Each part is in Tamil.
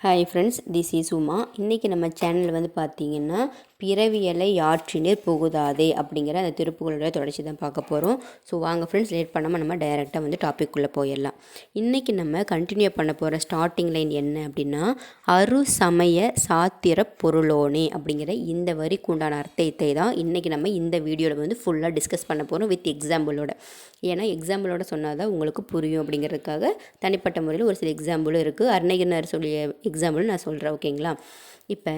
Hi friends, this is Uma. இன்றைக்கி நம்ம சேனலில் வந்து பார்த்திங்கன்னா பிறவியலை ஆற்றினீர் புகுதாதே அப்படிங்கிற அந்த திருப்புகளோட தொடர்ச்சி தான் பார்க்க போகிறோம். ஸோ வாங்க ஃப்ரெண்ட்ஸ், லேட் பண்ணாமல் நம்ம டைரெக்டாக வந்து டாபிக்குள்ளே போயிடலாம். இன்றைக்கி நம்ம கண்டினியூ பண்ண போகிற ஸ்டார்டிங் லைன் என்ன அப்படின்னா, அரு சமய சாத்திர பொருளோனே அப்படிங்கிற இந்த வரிக்கு உண்டான அர்த்தத்தை தான் இன்றைக்கி நம்ம இந்த வீடியோவில் வந்து ஃபுல்லாக டிஸ்கஸ் பண்ண போகிறோம் வித் எக்ஸாம்பிளோட. ஏன்னா எக்ஸாம்பிளோட சொன்னால் தான் உங்களுக்கு புரியும் அப்படிங்கிறதுக்காக தனிப்பட்ட முறையில் ஒரு சில எக்ஸாம்பிளும் இருக்குது. அருணகிரினார் சொல்லிய எக்ஸாம்பிள் நான் சொல்கிறேன், ஓகேங்களா? இப்போ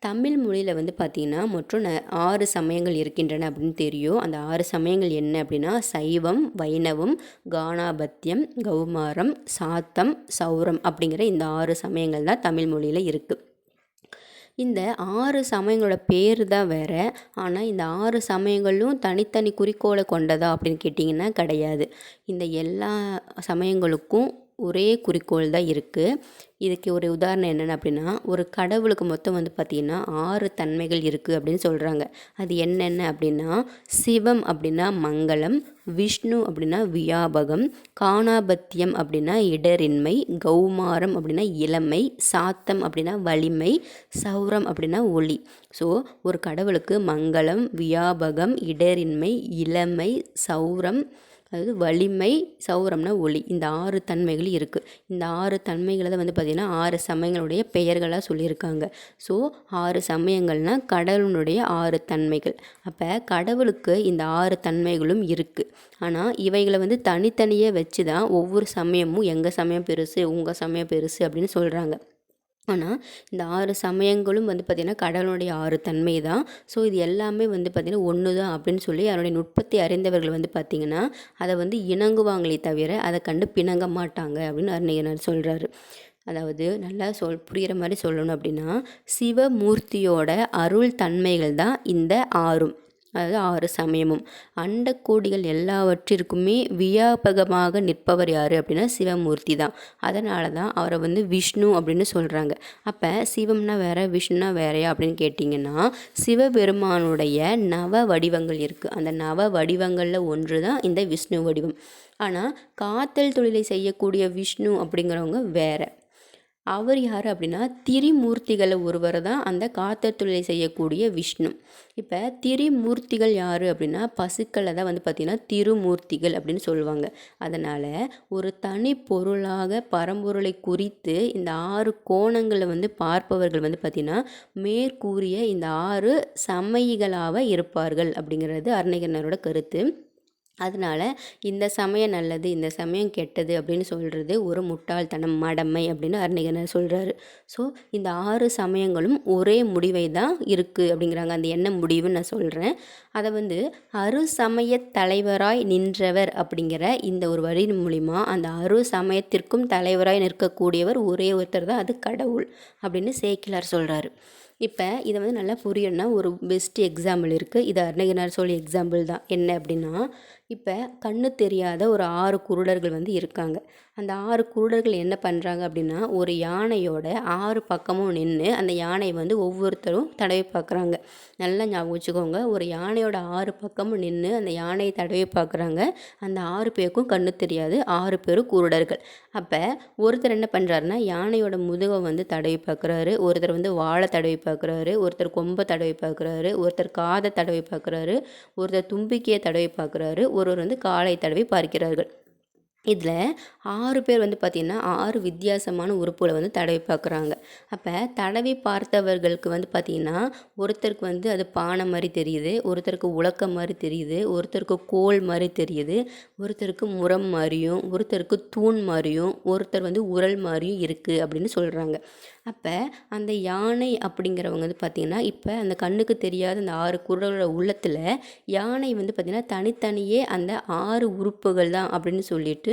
தமிழ் மொழியில் வந்து பார்த்திங்கன்னா மொத்தம் 6 சமயங்கள் இருக்கின்றன அப்படின்னு தெரியும். அந்த 6 சமயங்கள் என்ன அப்படின்னா, சைவம், வைணவம், கானாபத்தியம், கௌமாரம், சாத்தம், சௌரம் அப்படிங்கிற இந்த 6 சமயங்கள் தான் தமிழ் மொழியில் இருக்குது. இந்த 6 சமயங்களோட பேர் தான் வேறு. ஆனால் இந்த 6 சமயங்களும் தனித்தனி குறிக்கோளை கொண்டதா அப்படின்னு கேட்டிங்கன்னா கிடையாது. இந்த எல்லா சமயங்களுக்கும் ஒரே குறிக்கோள் தான் இருக்குது. இதுக்கு ஒரு உதாரணம் என்னென்ன அப்படின்னா, ஒரு கடவுளுக்கு மொத்தம் வந்து பார்த்திங்கன்னா 6 தன்மைகள் இருக்குது அப்படின்னு சொல்கிறாங்க. அது என்னென்ன அப்படின்னா, சிவம் அப்படின்னா மங்களம், விஷ்ணு அப்படின்னா வியாபகம், கானாபத்தியம் அப்படின்னா இடரின்மை, கௌமாரம் அப்படின்னா இளமை, சாத்தம் அப்படின்னா வலிமை, சௌரம் அப்படின்னா ஒளி. ஸோ ஒரு கடவுளுக்கு மங்களம், வியாபகம், இடரின்மை, இளமை, சௌரம், அதாவது வலிமை, சௌரம்னா ஒளி, இந்த 6 தன்மைகள் இருக்குது. இந்த 6 தன்மைகளை தான் வந்து பார்த்திங்கன்னா 6 சமயங்களுடைய பெயர்களாக சொல்லியிருக்காங்க. ஸோ 6 சமயங்கள்னால் கடவுளுடைய 6 தன்மைகள். அப்போ கடவுளுக்கு இந்த 6 தன்மைகளும் இருக்குது. ஆனால் இவைகளை வந்து தனித்தனியே வச்சு தான் ஒவ்வொரு சமயமும் எங்கள் சமயம் பெருசு, உங்கள் சமயம் பெருசு அப்படின்னு சொல்கிறாங்க. ஆனால் இந்த 6 சமயங்களும் வந்து பார்த்திங்கன்னா கடவுளுடைய 6 தன்மை தான். ஸோ இது எல்லாமே வந்து பார்த்திங்கன்னா ஒன்று தான் அப்படின்னு சொல்லி அதனுடைய நுட்பத்தை அறிந்தவர்கள் வந்து பார்த்திங்கன்னா அதை வந்து இணங்குவாங்களே தவிர அதை கண்டு பிணங்க மாட்டாங்க அப்படின்னு அருணகிரினார் சொல்கிறாரு. அதாவது நல்லா புரிகிற மாதிரி சொல்லணும் அப்படின்னா, சிவமூர்த்தியோட அருள் தன்மைகள் தான் இந்த 6, அதாவது 6 சமயமும். அண்டக்கோடிகள் எல்லாவற்றிற்குமே வியாபகமாக நிற்பவர் யார் அப்படின்னா சிவமூர்த்தி தான். அதனால தான் அவரை வந்து விஷ்ணு அப்படின்னு சொல்கிறாங்க. அப்போ சிவம்னா வேற, விஷ்ணுனா வேறையா அப்படின்னு கேட்டிங்கன்னா, சிவபெருமானுடைய நவ வடிவங்கள் இருக்குது. அந்த நவ வடிவங்களில் ஒன்று தான் இந்த விஷ்ணு வடிவம். ஆனால் காத்தல் தொழிலை செய்யக்கூடிய விஷ்ணு அப்படிங்கிறவங்க வேற. அவர் யார் அப்படின்னா, திரிமூர்த்திகளை ஒருவர் தான் அந்த காத்தல் தொழிலை செய்யக்கூடிய விஷ்ணு. இப்போ திரிமூர்த்திகள் யார் அப்படின்னா, பசுக்களை தான் வந்து பார்த்திங்கன்னா திருமூர்த்திகள் அப்படின்னு சொல்லுவாங்க. அதனால் ஒரு தனி பொருளாக பரம்பொருளை குறித்து இந்த 6 கோணங்களை வந்து பார்ப்பவர்கள் வந்து பார்த்திங்கன்னா மேற்கூறிய இந்த 6 சமயிகளாக இருப்பார்கள் அப்படிங்கிறது அருணகிரினாரோட கருத்து. அதனால் இந்த சமயம் நல்லது, இந்த சமயம் கெட்டது அப்படின்னு சொல்கிறது ஒரு முட்டாள்தனம், மடமை அப்படின்னு அருணகிரினார் சொல்கிறாரு. ஸோ இந்த 6 சமயங்களும் ஒரே முடிவை தான் இருக்குது அப்படிங்கிறாங்க. அந்த என்ன முடிவுன்னு நான் சொல்கிறேன். அதை வந்து அரு சமய தலைவராய் நின்றவர் அப்படிங்கிற இந்த ஒரு வரி மூலிமா அந்த அரு சமயத்திற்கும் தலைவராய் நிற்கக்கூடியவர் ஒரே ஒருத்தர் தான், அது கடவுள் அப்படின்னு சேக்கிழார் சொல்கிறாரு. இப்போ இதை வந்து நல்லா புரியணும்னா ஒரு பெஸ்ட் எக்ஸாம்பிள் இருக்குது. இது அருணகிரினார் சொல்லி எக்ஸாம்பிள் தான். என்ன அப்படின்னா, இப்போ கண்ணு தெரியாத ஒரு 6 குருடர்கள் வந்து இருக்காங்க. அந்த 6 குருடர்கள் என்ன பண்ணுறாங்க அப்படின்னா, ஒரு யானையோட 6 பக்கமும் நின்று அந்த யானையை வந்து ஒவ்வொருத்தரும் தடவி பார்க்குறாங்க. நல்லா ஞாபகம் வச்சுக்கோங்க, ஒரு யானையோட 6 பக்கமும் நின்று அந்த யானையை தடவி பார்க்குறாங்க. அந்த 6 பேருக்கும் கண்ணு தெரியாது, 6 பேரும் குருடர்கள். அப்போ ஒருத்தர் என்ன பண்ணுறாருன்னா, யானையோட முதுகை வந்து தடவி பார்க்குறாரு, ஒருத்தர் வந்து வாழை தடவி பார்க்குறாரு, ஒருத்தர் கொம்பை தடவி பார்க்குறாரு, ஒருத்தர் காதை தடவி பார்க்குறாரு, ஒருத்தர் தும்பிக்கையை தடவி பார்க்குறாரு, ஒருவர் வந்து காலை தடவி பார்க்கிறார்கள். இதில் 6 பேர் வந்து பார்த்திங்கன்னா 6 வித்தியாசமான உறுப்புகளை வந்து தடவி பார்க்குறாங்க. அப்போ தடவி பார்த்தவர்களுக்கு வந்து பார்த்திங்கன்னா ஒருத்தருக்கு வந்து அது பானை மாதிரி தெரியுது, ஒருத்தருக்கு உலக்க மாதிரி தெரியுது, ஒருத்தருக்கு கோல் மாதிரி தெரியுது, ஒருத்தருக்கு முரம் மாதிரியும், ஒருத்தருக்கு தூண் மாதிரியும், ஒருத்தர் வந்து உரல் மாதிரியும் இருக்குது அப்படின்னு சொல்கிறாங்க. அப்போ அந்த யானை அப்படிங்கிறவங்க வந்து பார்த்திங்கன்னா இப்போ அந்த கண்ணுக்கு தெரியாத அந்த 6 குருடர்களோட உள்ளத்தில் யானை வந்து பார்த்திங்கன்னா தனித்தனியே அந்த 6 உறுப்புகள் தான் அப்படின்னு சொல்லிட்டு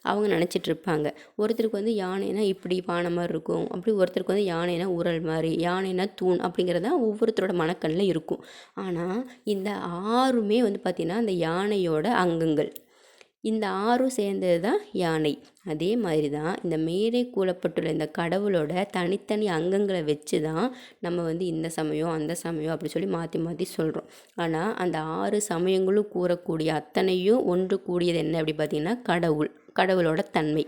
அவங்க நினச்சிட்ருப்பாங்க. ஒருத்தருக்கு வந்து யானைனா இப்படி பானை மாதிரி இருக்கும், அப்படி ஒருத்தருக்கு வந்து யானைனா உரல் மாதிரி, யானைனா தூண் அப்படிங்கிறது தான் ஒவ்வொருத்தரோட மனக்கண்ணில் இருக்கும். ஆனால் இந்த 6மே வந்து பார்த்திங்கன்னா அந்த யானையோட அங்கங்கள். இந்த 6ம் சேர்ந்தது தான் யானை. அதே மாதிரி தான் இந்த மேலே கூறப்பட்டுள்ள இந்த கடவுளோட தனித்தனி அங்கங்களை வச்சு தான் நம்ம வந்து இந்த சமயம் அந்த சமயம் அப்படி சொல்லி மாற்றி மாற்றி சொல்கிறோம். ஆனால் அந்த 6 சமயங்களும் கூறக்கூடிய அத்தனையும் ஒன்று கூடியது என்ன அப்படி பார்த்திங்கன்னா கடவுளோட தன்மை.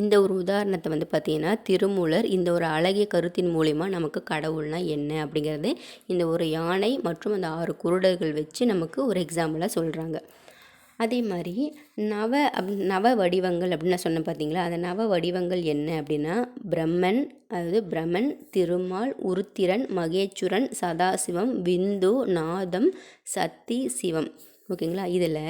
இந்த ஒரு உதாரணத்தை வந்து பார்த்திங்கன்னா திருமூலர் இந்த ஒரு அழகிய கருத்தின் மூலிமா நமக்கு கடவுள்னா என்ன அப்படிங்கிறது இந்த ஒரு யானை மற்றும் அந்த 6 குருடர்கள் வச்சு நமக்கு ஒரு எக்ஸாம்பிளாக சொல்கிறாங்க. அதே மாதிரி நவ வடிவங்கள் அப்படின்னு நான் சொன்னேன் பார்த்தீங்களா, அந்த நவ வடிவங்கள் என்ன அப்படின்னா பிரம்மன், அதாவது பிரமன், திருமால், உருத்திரன், மகேச்சுரன், சதாசிவம், விந்து, நாதம், சக்தி, சிவம். ஓகேங்களா. இதில்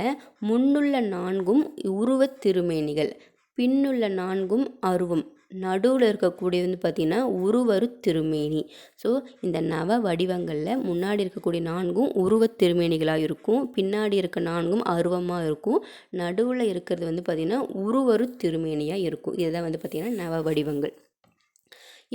முன்னுள்ள 4ம் உருவத் திருமேனிகள், பின்னுள்ள 4ம் அருவம், நடுவில் இருக்கக்கூடிய வந்து பார்த்திங்கன்னா உருவரு திருமேனி. ஸோ இந்த நவ வடிவங்களில் முன்னாடி இருக்கக்கூடிய 4ம் உருவத் திருமேனிகளாக இருக்கும், பின்னாடி இருக்க 4ம் அருவமாக இருக்கும், நடுவில் இருக்கிறது வந்து பார்த்திங்கன்னா உருவரு திருமேனியாக இருக்கும். இதுதான் வந்து பார்த்திங்கன்னா நவ வடிவங்கள்.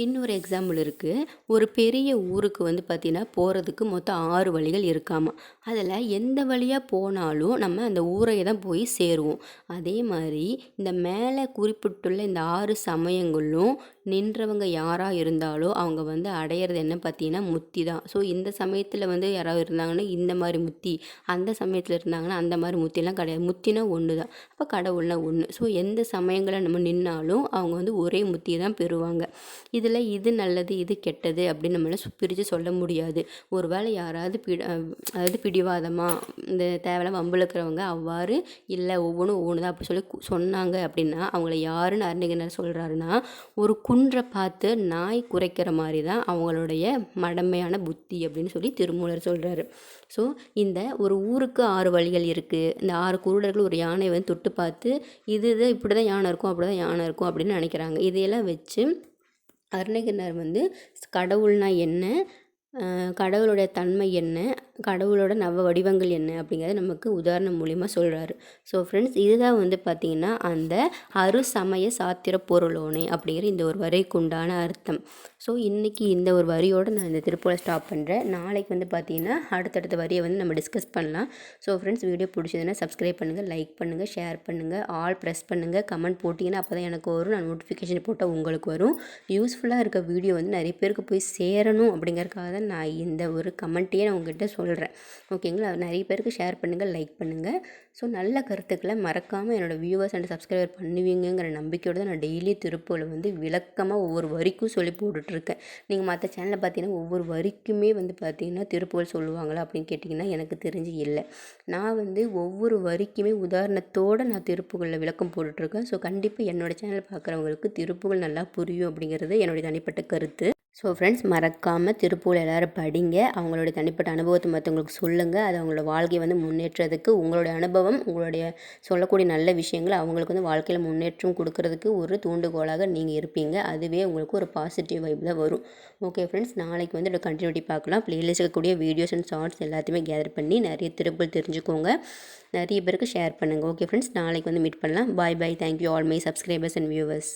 இன்னொரு எக்ஸாம்பிள் இருக்குது. ஒரு பெரிய ஊருக்கு வந்து பார்த்திங்கன்னா போகிறதுக்கு மொத்தம் 6 வழிகள் இருக்காமா. அதில் எந்த வழியாக போனாலும் நம்ம அந்த ஊரை தான் போய் சேருவோம். அதே மாதிரி இந்த மேலே குறிப்பிட்டுள்ள இந்த 6 சமயங்களும் நின்றவங்க யாராக இருந்தாலும் அவங்க வந்து அடையிறது என்ன பார்த்தீங்கன்னா முத்தி தான். ஸோ இந்த சமயத்தில் வந்து யாராவது இருந்தாங்கன்னா இந்த மாதிரி முத்தி, அந்த சமயத்தில் இருந்தாங்கன்னா அந்த மாதிரி முத்திலாம் கிடையாது. முத்தினா ஒன்று தான். அப்போ கடவுள்னா ஒன்று. ஸோ எந்த சமயங்களை நம்ம நின்னாலும் அவங்க வந்து ஒரே முத்தியை தான் பெறுவாங்க. இதில் இது நல்லது இது கெட்டது அப்படின்னு நம்மளால பிரித்து சொல்ல முடியாது. ஒரு வேளை யாராவது அதாவது பிடிவாதமாக இந்த தேவையில்லாம வம்பிழுக்கிறவங்க அவ்வாறு இல்லை ஒவ்வொன்றும் ஒவ்வொன்று தான் அப்படி சொல்லி சொன்னாங்க அப்படின்னா அவங்கள யாருன்னு அறிஞர் சொல்கிறாருன்னா, ஒரு குன்றை பார்த்து நாய் குறைக்கிற மாதிரி தான் அவங்களுடைய மடமையான புத்தி அப்படின்னு சொல்லி திருமூலர் சொல்கிறாரு. ஸோ இந்த ஒரு ஊருக்கு 6 வழிகள் இருக்குது. இந்த 6 குருடர்கள் ஒரு யானையை வந்து தொட்டு பார்த்து இது இப்படி தான் யானை இருக்கும் அப்படி தான் யானை இருக்கும் அப்படின்னு நினைக்கிறாங்க. இதையெல்லாம் வச்சு அருணகிரினார் வந்து கடவுள்னா என்ன, கடவுளுடைய தன்மை என்ன, கடவுளோட நவ வடிவங்கள் என்ன அப்படிங்கிறத நமக்கு உதாரணம் மூலிமா சொல்கிறாரு. ஸோ ஃப்ரெண்ட்ஸ், இதுதான் வந்து பார்த்திங்கன்னா அந்த அருசமய சாத்திர பொருளோனே அப்படிங்கிற இந்த ஒரு வரிக்கு உண்டான அர்த்தம். ஸோ இன்றைக்கி இந்த ஒரு வரியோடு நான் இந்த திருப்பூரை ஸ்டாப் பண்ணுறேன். நாளைக்கு வந்து பார்த்திங்கன்னா அடுத்தடுத்த வரியை வந்து நம்ம டிஸ்கஸ் பண்ணலாம். ஸோ ஃப்ரெண்ட்ஸ், வீடியோ பிடிச்சதுன்னா சப்ஸ்கிரைப் பண்ணுங்கள், லைக் பண்ணுங்கள், ஷேர் பண்ணுங்கள், ஆல் ப்ரெஸ் பண்ணுங்கள், கமெண்ட் போட்டிங்கன்னா அப்போ தான் எனக்கு வரும், நான் நோட்டிஃபிகேஷன் போட்டால் உங்களுக்கு வரும். யூஸ்ஃபுல்லாக இருக்க வீடியோ வந்து நிறைய பேருக்கு போய் சேரணும் அப்படிங்கிறதுக்காக தான் நான் இந்த ஒரு கமெண்ட்டையே நான் உங்கள்கிட்ட சொல்கிறேன். ஓகேங்களா. நிறைய பேருக்கு ஷேர் பண்ணுங்கள், லைக் பண்ணுங்கள். ஸோ நல்ல கருத்துக்களை மறக்காமல் என்னோடய வியூவர்ஸ் அண்ட் சப்ஸ்கிரைபர் பண்ணுவீங்கிற நம்பிக்கையோடு தான் நான் டெய்லி திருப்பூரில் வந்து விளக்கமாக ஒவ்வொரு வரிக்கும் சொல்லி போட்டுட்ருக்கேன். நீங்கள் மற்ற சேனலில் பார்த்தீங்கன்னா ஒவ்வொரு வரிக்குமே வந்து பார்த்திங்கன்னா திருப்பூர் சொல்லுவாங்களா அப்படின்னு கேட்டிங்கன்னா எனக்கு தெரிஞ்சு இல்லை. நான் வந்து ஒவ்வொரு வரிக்குமே உதாரணத்தோடு நான் திருப்புகளில் விளக்கம் போட்டுட்ருக்கேன். ஸோ கண்டிப்பாக என்னோடய சேனல் பார்க்குறவங்களுக்கு திருப்புகள் நல்லா புரியும் அப்படிங்கிறது என்னுடைய தனிப்பட்ட கருத்து. ஸோ ஃப்ரெண்ட்ஸ், மறக்காமல் திருப்பூர் எல்லோரும் படிங்க. அவங்களுடைய தனிப்பட்ட அனுபவத்தை மற்றவங்களுக்கு சொல்லுங்கள். அது அவங்களோட வாழ்க்கையை வந்து முன்னேற்றதுக்கு உங்களுடைய அனுபவம், உங்களுடைய சொல்லக்கூடிய நல்ல விஷயங்கள் அவங்களுக்கு வந்து வாழ்க்கையில் முன்னேற்றம் கொடுக்கறதுக்கு ஒரு தூண்டுகோலாக நீங்கள் இருப்பீங்க. அதுவே உங்களுக்கு ஒரு பாசிட்டிவ் வைப் தான் வரும். ஓகே ஃப்ரெண்ட்ஸ், நாளைக்கு வந்து இதோட கண்டினியூட்டி பார்க்கலாம். ப்ளேலிஸ்ட் இருக்கக்கூடிய வீடியோஸ் அண்ட் ஷார்ட்ஸ் எல்லாத்தையுமே கேதர் பண்ணி நிறைய திருப்பூர் தெரிஞ்சுக்கோங்க. நிறைய பேருக்கு ஷேர் பண்ணுங்கள். ஓகே ஃப்ரெண்ட்ஸ், நாளைக்கு வந்து மீட் பண்ணலாம். Bye bye. Thank you all my subscribers and viewers.